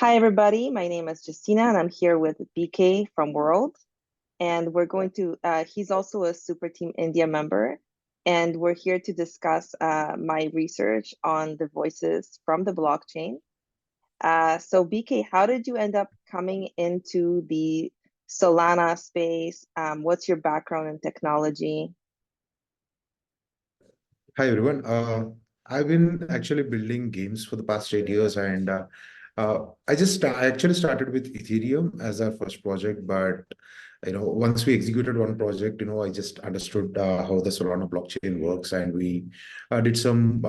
Hi, everybody. My name is Justina, and I'm here with BK from World. And we're going to, he's also a Super Team India member. And we're here to discuss my research on the voices from the blockchain. So, BK, how did you end up coming into the Solana space? What's your background in technology? Hi everyone. I've been actually building games for the past 8 years, and I actually started with Ethereum as our first project. But once we executed one project, I just understood how the Solana blockchain works, and we did some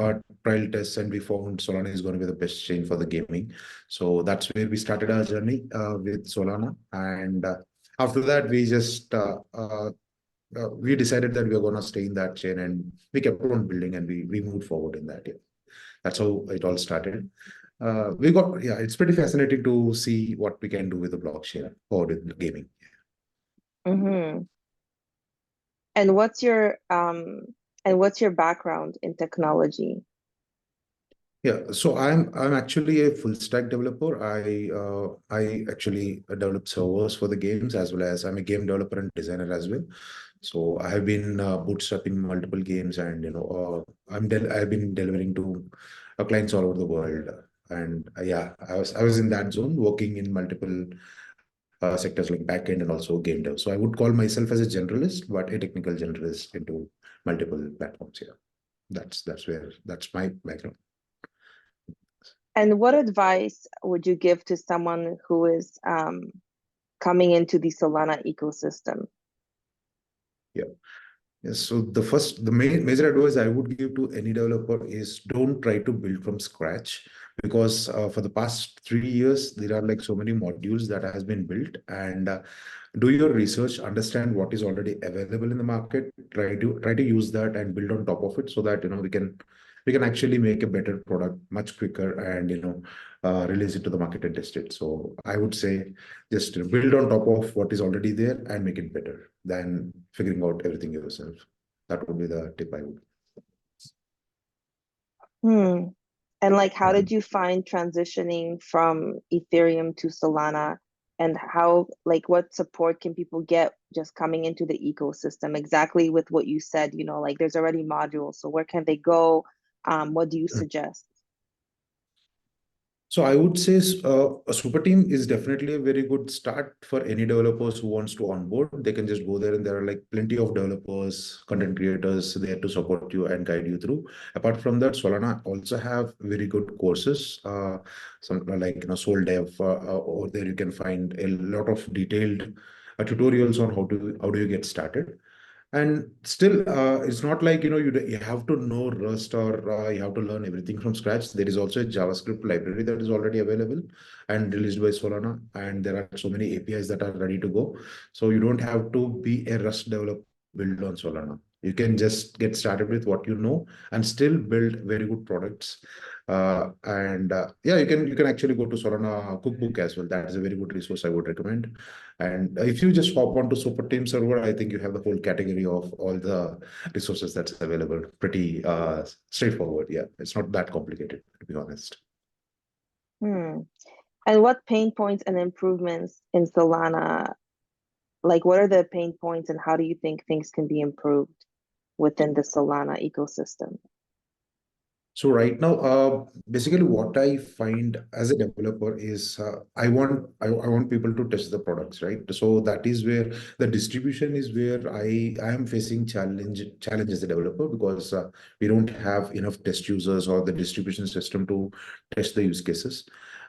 trial tests, and we found Solana is going to be the best chain for the gaming. So that's where we started our journey with Solana, and after that, we decided that we were going to stay in that chain, and we kept on building, and we moved forward in that. Yeah. That's how it all started. It's pretty fascinating to see what we can do with the blockchain or with gaming. Mm-hmm. And what's your background in technology? Yeah, so I'm actually a full stack developer. I actually develop servers for the games, as well as I'm a game developer and designer as well. So I have been bootstrapping multiple games, and I've been delivering to clients all over the world. And yeah, I was in that zone, working in multiple sectors like backend and also game dev. So I would call myself as a generalist, but a technical generalist into multiple platforms. Yeah, that's my background. And what advice would you give to someone who is coming into the Solana ecosystem? Yeah. Yes, so the main major advice I would give to any developer is don't try to build from scratch, because for the past 3 years there are like so many modules that has been built, and do your research, understand what is already available in the market, try to use that and build on top of it, so that we can actually make a better product much quicker, and release it to the market and test it. So I would say just build on top of what is already there and make it better than figuring out everything yourself. That would be the tip I would. Hmm. And like, how Yeah. did you find transitioning from Ethereum to Solana? And how, like, what support can people get just coming into the ecosystem? Exactly with what you said, like there's already modules. So where can they go? What do you suggest? So I would say a super team is definitely a very good start for any developers who wants to onboard. They can just go there, and there are like plenty of developers, content creators there to support you and guide you through. Apart from that, Solana also have very good courses. Some like Soul Dev, or there you can find a lot of detailed tutorials on how do you get started. And still, it's not like you have to know Rust, or you have to learn everything from scratch. There is also a JavaScript library that is already available and released by Solana, and there are so many APIs that are ready to go. So you don't have to be a Rust developer build on Solana. You can just get started with what you know and still build very good products. And yeah, you can actually go to Solana Cookbook as well. That is a very good resource I would recommend. And if you just hop onto Super Team server, I think you have the whole category of all the resources that's available. Pretty straightforward. Yeah, it's not that complicated, to be honest. Hmm. And what pain points and improvements in Solana, like what are the pain points and how do you think things can be improved within the Solana ecosystem? So right now, basically what I find as a developer is I want people to test the products, right? So that is where the distribution is where I am facing challenge as a developer, because we don't have enough test users or the distribution system to test the use cases.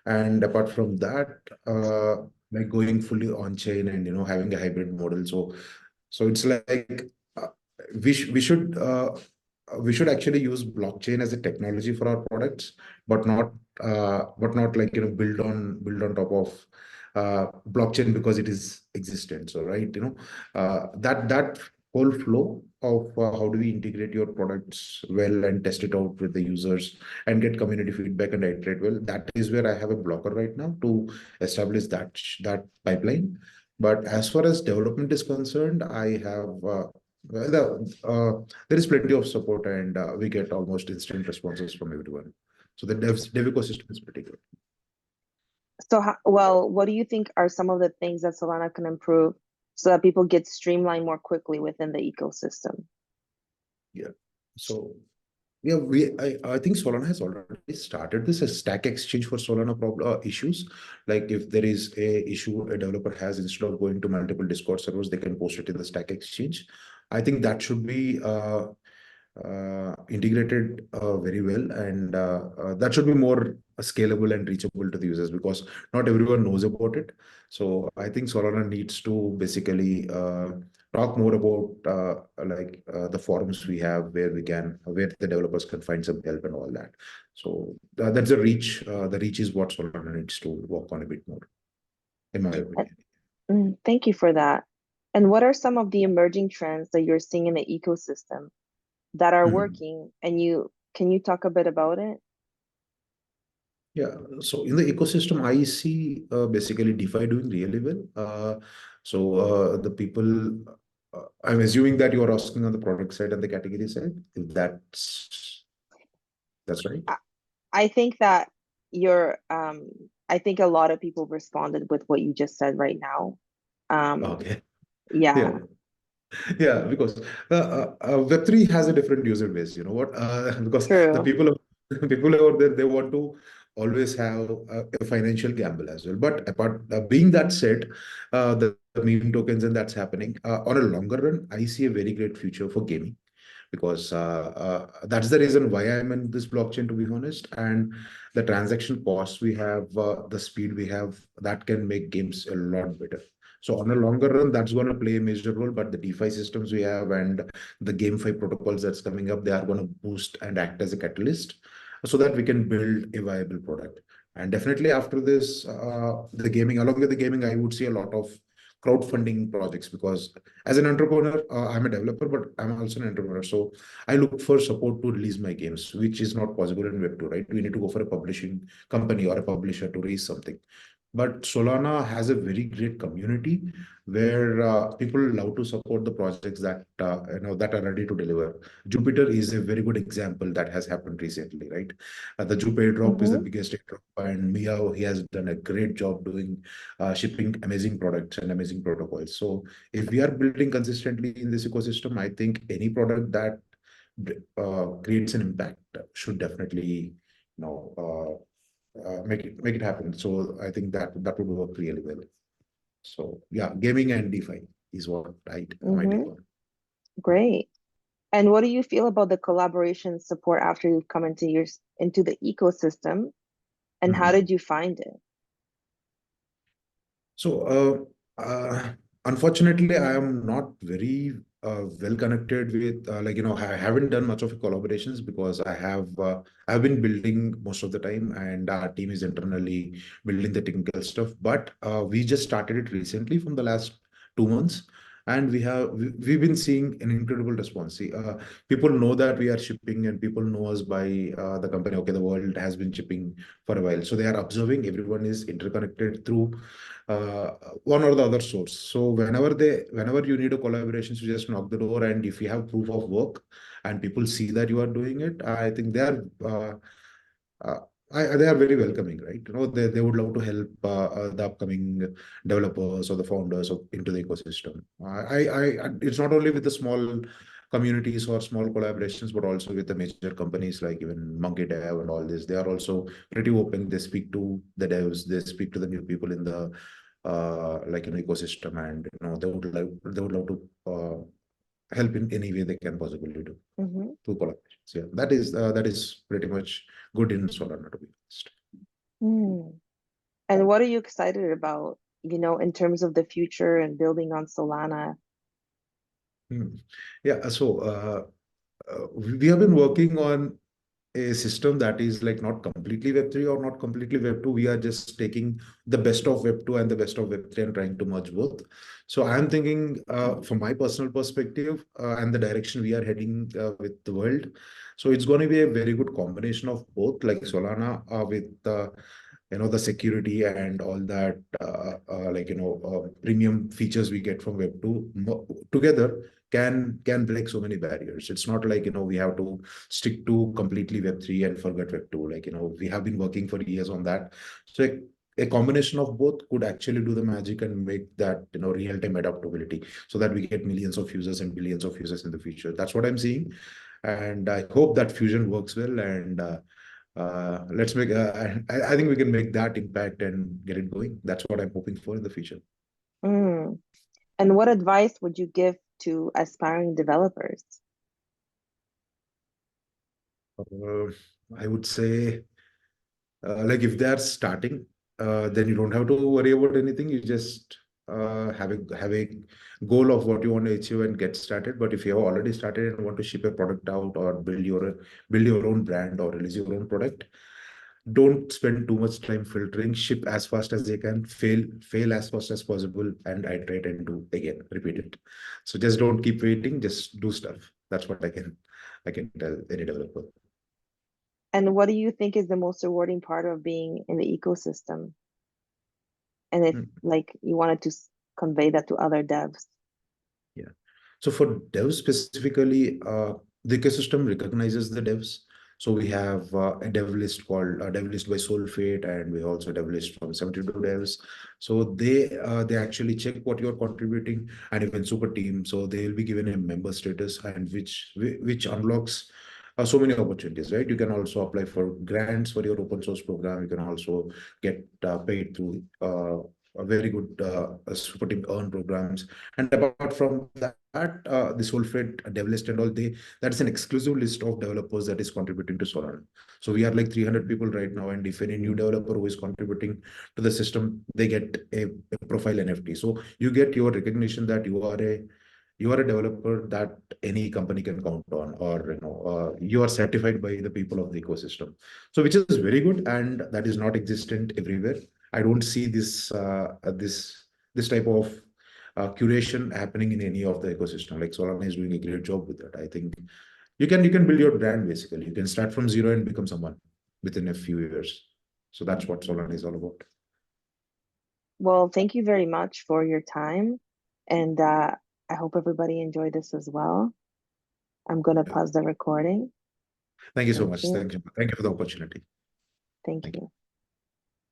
And apart from that, like going fully on chain and having a hybrid model. So it's like uh, we should actually use blockchain as a technology for our products, but not like build on top of blockchain because it is existent. So right, that whole flow of how do we integrate your products well and test it out with the users and get community feedback and iterate well. That is where I have a blocker right now to establish that pipeline. But as far as development is concerned, I have well, there is plenty of support, and we get almost instant responses from everyone. So the dev ecosystem is pretty good. So, well, what do you think are some of the things that Solana can improve so that people get streamlined more quickly within the ecosystem? Yeah. So yeah, I think Solana has already started this as stack exchange for Solana problem issues. Like if there is a issue a developer has, instead of going to multiple Discord servers, they can post it in the stack exchange. I think that should be integrated very well, and that should be more scalable and reachable to the users, because not everyone knows about it. So I think Solana needs to basically talk more about the forums we have, where the developers can find some help and all that. So that's the reach. The reach is what Solana needs to work on a bit more, in my opinion. Thank you for that. And what are some of the emerging trends that you're seeing in the ecosystem that are Mhm. working? And can you talk a bit about it? Yeah, so in the ecosystem, I see basically DeFi doing really well. The people, I'm assuming that you're asking on the product side and the category side, if that's right. I, I think that you're I think a lot of people responded with what you just said right now. Um, Okay. yeah, Yeah. Yeah, because Web3 has a different user base. You know what? Because the true. people people over there, they want to always have a financial gamble as well. But apart being that said, the meme tokens and that's happening on a longer run, I see a very great future for gaming, because that's the reason why I'm in this blockchain, to be honest. And the transaction costs we have, the speed we have, that can make games a lot better. So on a longer run, that's going to play a major role. But the DeFi systems we have and the GameFi protocols that's coming up, they are going to boost and act as a catalyst so that we can build a viable product. And definitely after this, the gaming, along with the gaming, I would see a lot of crowdfunding projects, because as an entrepreneur, I'm a developer, but I'm also an entrepreneur. So I look for support to release my games, which is not possible in Web2, right? We need to go for a publishing company or a publisher to release something. But Solana has a very great community where people love to support the projects that that are ready to deliver. Jupiter is a very good example that has happened recently, right? The Jupiter drop is the Mm-hmm. biggest drop, and Miao, he has done a great job doing shipping amazing products and amazing protocols. So if we are building consistently in this ecosystem, I think any product that creates an impact should definitely you know make it happen. So I think that would work really well. So yeah, gaming and DeFi is what my take Mm-hmm. on. Great. And what do you feel about the collaboration support after you've come into the ecosystem? And how Mhm. did you find it? So, unfortunately, I am not very well connected with I haven't done much of collaborations, because I've been building most of the time, and our team is internally building the technical stuff. But we just started it recently from the last 2 months, and we've been seeing an incredible response. See, people know that we are shipping, and people know us by the company. Okay, the world has been shipping for a while, so they are observing. Everyone is interconnected through uh, one or the other source. So whenever you need a collaboration, you just knock the door, and if you have proof of work and people see that you are doing it, I think uh, they are very welcoming, right? They would love to help the upcoming developers or the founders into the ecosystem. It's not only with the small communities or small collaborations, but also with the major companies like even Monkey Dev and all this. They are also pretty open. They speak to the devs, they speak to the new people in the ecosystem, and they would love to help in any way they can possibly do Mm-hmm. through collaborations. Yeah, that is pretty much good in Solana, to be honest. Hmm. And what are you excited about, in terms of the future and building on Solana? Hmm. Yeah, so we have been working on a system that is like not completely Web3 or not completely Web2. We are just taking the best of Web2 and the best of Web3 and trying to merge both. So I'm thinking, from my personal perspective, and the direction we are heading with the world. So it's going to be a very good combination of both, like Solana with the security and all that, premium features we get from Web2 together can break so many barriers. It's not like we have to stick to completely Web3 and forget Web2. We have been working for years on that. So a combination of both could actually do the magic and make that, real-time adaptability, so that we get millions of users and billions of users in the future. That's what I'm seeing, and I hope that fusion works well. And let's make. I think we can make that impact and get it going. That's what I'm hoping for in the future. Mm. And what advice would you give to aspiring developers? Uh, I would say, like if they're starting, then you don't have to worry about anything. You just have a goal of what you want to achieve and get started. But if you have already started and want to ship a product out or build your own brand or release your own product, don't spend too much time filtering. Ship as fast as you can, fail as fast as possible, and iterate and do again, repeat it. So just don't keep waiting. Just do stuff. That's what I can tell any developer. And what do you think is the most rewarding part of being in the ecosystem? And if Hmm. like you wanted to convey that to other devs. Yeah. So for devs specifically, the ecosystem recognizes the devs. So we have a dev list called dev list by Soulfate, and we also dev list from 72 devs. So they actually check what you're contributing, and even super team. So they will be given a member status, and which unlocks so many opportunities, right? You can also apply for grants for your open source program. You can also get paid through a very good super team earn programs. And apart from that, this whole Fed dev list and all, that's an exclusive list of developers that is contributing to Solana. So we are like 300 people right now, and if any new developer who is contributing to the system, they get a profile NFT. So you get your recognition that you are a developer that any company can count on, or you are certified by the people of the ecosystem. So which is very good, and that is not existent everywhere. I don't see this type of curation happening in any of the ecosystem. Like Solana is doing a great job with that. I think you can build your brand basically. You can start from zero and become someone within a few years. So that's what Solana is all about. Well, thank you very much for your time. And I hope everybody enjoyed this as well. I'm going to Yeah. pause the recording. Thank you so Thank much. you. Thank you. Thank you for the opportunity. Thank Thank you. you.